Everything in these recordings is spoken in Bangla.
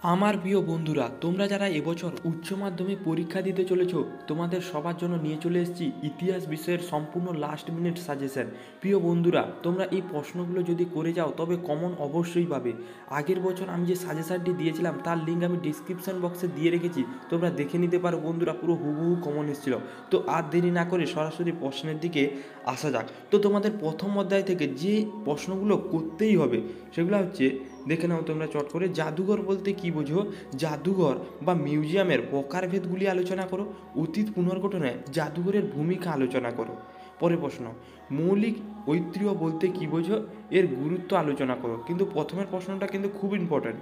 আমার প্রিয় বন্ধুরা, তোমরা যারা এবছর উচ্চ মাধ্যমিক পরীক্ষা দিতে চলেছো, তোমাদের সবার জন্য নিয়ে চলে এসেছি ইতিহাস বিষয়ের সম্পূর্ণ লাস্ট মিনিট সাজেশন। প্রিয় বন্ধুরা, তোমরা এই প্রশ্নগুলো যদি করে যাও তবে কমন অবশ্যই পাবে। আগের বছর আমি যে সাজেশনটি দিয়েছিলাম তার লিঙ্ক আমি ডিসক্রিপশন বক্সে দিয়ে রেখেছি, তোমরা দেখে নিতে পারো বন্ধুরা, পুরো হুবহু কমন এসেছিল। তো আর দেরি না করে সরাসরি প্রশ্নের দিকে আসা যাক। তো তোমাদের প্রথম অধ্যায় থেকে যে প্রশ্নগুলো করতেই হবে সেগুলো হচ্ছে, দেখে নাও তোমরা চট করে। জাদুঘর বলতে কী বোঝো? জাদুঘর বা মিউজিয়ামের প্রকারভেদগুলি আলোচনা করো। অতীত পুনর্গঠনে জাদুঘরের ভূমিকা আলোচনা করো। পরের প্রশ্ন, মৌলিক ঐতিহ্য বলতে কী বোঝো? এর গুরুত্ব আলোচনা করো। কিন্তু প্রথমের প্রশ্নটা কিন্তু খুব ইম্পর্ট্যান্ট।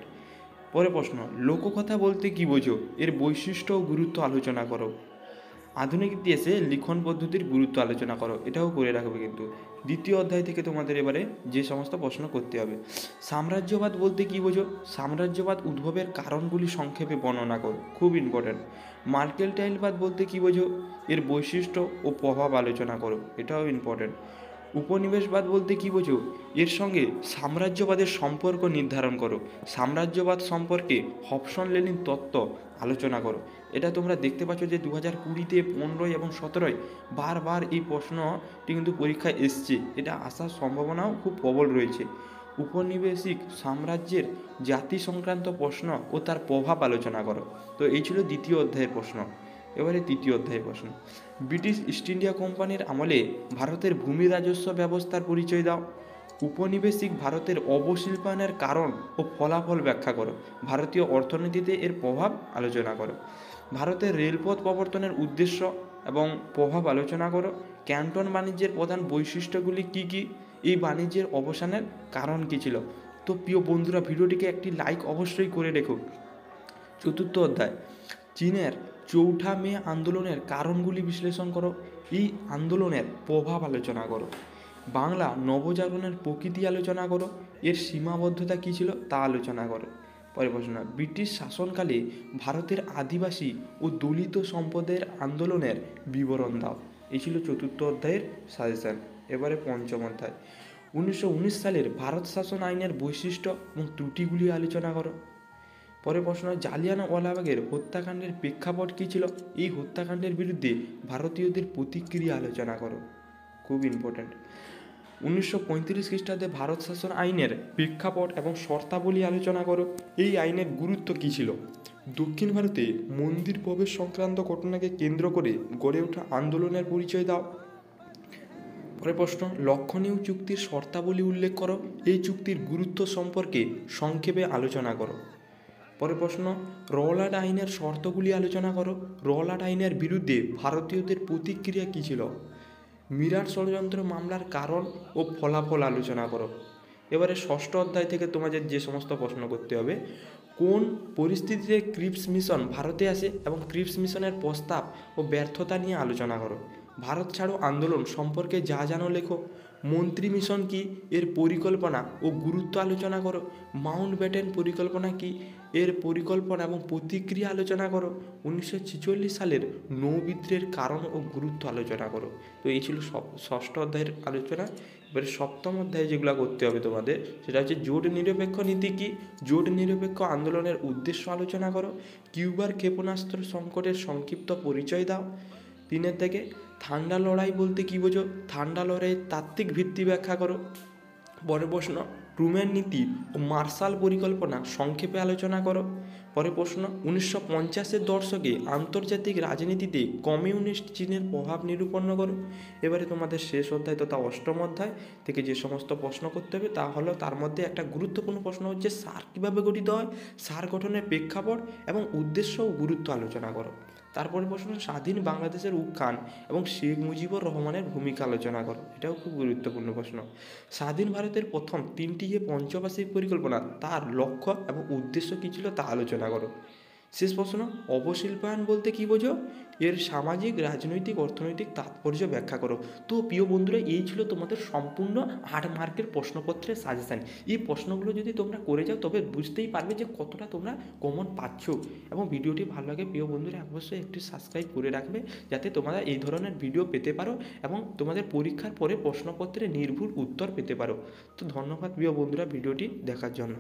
পরের প্রশ্ন, লোককথা বলতে কী বোঝো? এর বৈশিষ্ট্য ও গুরুত্ব আলোচনা করো। আধুনিক ইতিহাসে লিখন পদ্ধতির গুরুত্ব আলোচনা করো, এটাও করে রাখবে কিন্তু। দ্বিতীয় অধ্যায় থেকে তোমাদের এবারে যে সমস্ত প্রশ্ন করতে হবে। সাম্রাজ্যবাদ বলতে কী বোঝো? সাম্রাজ্যবাদ উদ্ভবের কারণগুলি সংক্ষেপে বর্ণনা করো, খুব ইম্পর্ট্যান্ট। মার্কেন্টাইলবাদ বলতে কী বোঝো? এর বৈশিষ্ট্য ও প্রভাব আলোচনা করো, এটাও ইম্পর্ট্যান্ট। উপনিবেশবাদ বলতে কী বোঝো? এর সঙ্গে সাম্রাজ্যবাদের সম্পর্ক নির্ধারণ করো। সাম্রাজ্যবাদ সম্পর্কে হবসন লেনিন তত্ত্ব আলোচনা করো। এটা তোমরা দেখতে পাচ্ছ যে 2020-তে 15 এবং 17 বারবার এই প্রশ্নটি কিন্তু পরীক্ষায় এসছে, এটা আসার সম্ভাবনাও খুব প্রবল রয়েছে। উপনিবেশিক সাম্রাজ্যের জাতি সংক্রান্ত প্রশ্ন ও তার প্রভাব আলোচনা করো। তো এই ছিল দ্বিতীয় অধ্যায়ের প্রশ্ন। এবারে তৃতীয় অধ্যায়ের প্রশ্ন, ব্রিটিশ ইস্ট ইন্ডিয়া কোম্পানির আমলে ভারতের ভূমি রাজস্ব ব্যবস্থার পরিচয় দাও। উপনিবেশিক ভারতের অবশিল্পায়নের কারণ ও ফলাফল ব্যাখ্যা করো। ভারতীয় অর্থনীতিতে এর প্রভাব আলোচনা করো। ভারতের রেলপথ প্রবর্তনের উদ্দেশ্য এবং প্রভাব আলোচনা করো। ক্যান্টন বাণিজ্যের প্রধান বৈশিষ্ট্যগুলি কী কী? এই বাণিজ্যের অবসানের কারণ কী ছিল? তো প্রিয় বন্ধুরা, ভিডিওটিকে একটি লাইক অবশ্যই করে রেখো। চতুর্থ অধ্যায়, চীনের চৌঠা মে আন্দোলনের কারণগুলি বিশ্লেষণ করো। এই আন্দোলনের প্রভাব আলোচনা করো। বাংলা নবজাগরণের প্রকৃতি আলোচনা করো। এর সীমাবদ্ধতা কী ছিল তা আলোচনা করো। পরের প্রশ্ন, ব্রিটিশ শাসনকালে ভারতের আদিবাসী ও দলিত সম্প্রদায়ের আন্দোলনের বিবরণ দাও। এই ছিল চতুর্থ অধ্যায়ের সাজেশন। এবারে পঞ্চম অধ্যায়, 1919 সালের ভারত শাসন আইনের বৈশিষ্ট্য এবং ত্রুটিগুলি আলোচনা করো। পরের প্রশ্ন, জালিয়ানওয়ালাবাগের হত্যাকাণ্ডের প্রেক্ষাপট কী ছিল? এই হত্যাকাণ্ডের বিরুদ্ধে ভারতীয়দের প্রতিক্রিয়া আলোচনা করো, খুব ইম্পর্ট্যান্ট। 1935 খ্রিস্টাব্দে ভারত শাসন আইনের প্রেক্ষাপট এবং শর্তাবলী আলোচনা করো। এই আইনের গুরুত্ব কী ছিল? দক্ষিণ ভারতে মন্দির প্রবেশ সংক্রান্ত ঘটনাকে কেন্দ্র করে গড়ে ওঠা আন্দোলনের পরিচয় দাও। পরের প্রশ্ন, লক্ষণীয় চুক্তির শর্তাবলী উল্লেখ করো। এই চুক্তির গুরুত্ব সম্পর্কে সংক্ষেপে আলোচনা করো। পরের প্রশ্ন, রওলাট আইনের শর্তগুলি আলোচনা করো। রওলাট আইনের বিরুদ্ধে ভারতীয়দের প্রতিক্রিয়া কী ছিল? মিরাট ষড়যন্ত্র মামলার কারণ ও ফলাফল আলোচনা করো। এবারে ষষ্ঠ অধ্যায় থেকে তোমাদের যে সমস্ত প্রশ্ন করতে হবে, কোন পরিস্থিতিতে ক্রিপস মিশন ভারতে আসে এবং ক্রিপস মিশনের প্রস্তাব ও ব্যর্থতা নিয়ে আলোচনা করো। ভারত ছাড়ো আন্দোলন সম্পর্কে যা জানো লেখো। মন্ত্রী মিশন কি, এর পরিকল্পনা ও গুরুত্ব আলোচনা করো। মাউন্ট ব্যাটেন পরিকল্পনা কি, এর পরিকল্পনা এবং প্রতিক্রিয়া আলোচনা করো। 1946 সালের নৌবিদ্রোহের কারণ ও গুরুত্ব আলোচনা করো। তো এই ছিল ষষ্ঠ অধ্যায়ের আলোচনা। এবারে সপ্তম অধ্যায়ে যেগুলো করতে হবে তোমাদের, সেটা হচ্ছে জোট নিরপেক্ষ নীতি কী, জোট নিরপেক্ষ আন্দোলনের উদ্দেশ্য আলোচনা করো। কিউবার ক্ষেপণাস্ত্র সংকটের সংক্ষিপ্ত পরিচয় দাও। 3 থেকে ঠান্ডা লড়াই বলতে কী বোঝো? ঠান্ডা লড়াইয়ের তাত্ত্বিক ভিত্তি ব্যাখ্যা করো। পরের প্রশ্ন, ট্রুম্যান নীতি ও মার্শাল পরিকল্পনা সংক্ষেপে আলোচনা করো। পরের প্রশ্ন, 1950-এর দশকে আন্তর্জাতিক রাজনীতিতে কমিউনিস্ট চীনের প্রভাব নিরূপণ করো। এবারে তোমাদের শেষ অধ্যায় তথা অষ্টম অধ্যায় থেকে যে সমস্ত প্রশ্ন করতে হবে তা হলো, তার মধ্যে একটা গুরুত্বপূর্ণ প্রশ্ন হচ্ছে সার্ক কীভাবে গঠিত হয়, সার্ক গঠনের প্রেক্ষাপট এবং উদ্দেশ্য ও গুরুত্ব আলোচনা করো। তারপরে প্রশ্ন, স্বাধীন বাংলাদেশের উত্থান এবং শেখ মুজিবুর রহমানের ভূমিকা আলোচনা করো। এটাও খুব গুরুত্বপূর্ণ প্রশ্ন। স্বাধীন ভারতের প্রথম 3টি যে পঞ্চবার্ষিক পরিকল্পনা, তার লক্ষ্য এবং উদ্দেশ্য কী ছিল তা আলোচনা করো। শেষ প্রশ্ন, অবশিল্পায়ন বলতে কী বোঝো? এর সামাজিক, রাজনৈতিক, অর্থনৈতিক তাৎপর্য ব্যাখ্যা করো। তো প্রিয় বন্ধুরা, এই ছিল তোমাদের সম্পূর্ণ 8 মার্কের প্রশ্নপত্রের সাজেশান। এই প্রশ্নগুলো যদি তোমরা করে যাও তবে বুঝতেই পারবে যে কতটা তোমরা কমন পাচ্ছ। এবং ভিডিওটি ভালো লাগে প্রিয় বন্ধুরা, অবশ্যই একটি সাবস্ক্রাইব করে রাখবে যাতে তোমরা এই ধরনের ভিডিও পেতে পারো এবং তোমাদের পরীক্ষার পরে প্রশ্নপত্রে নির্ভুল উত্তর পেতে পারো। তো ধন্যবাদ প্রিয় বন্ধুরা ভিডিওটি দেখার জন্য।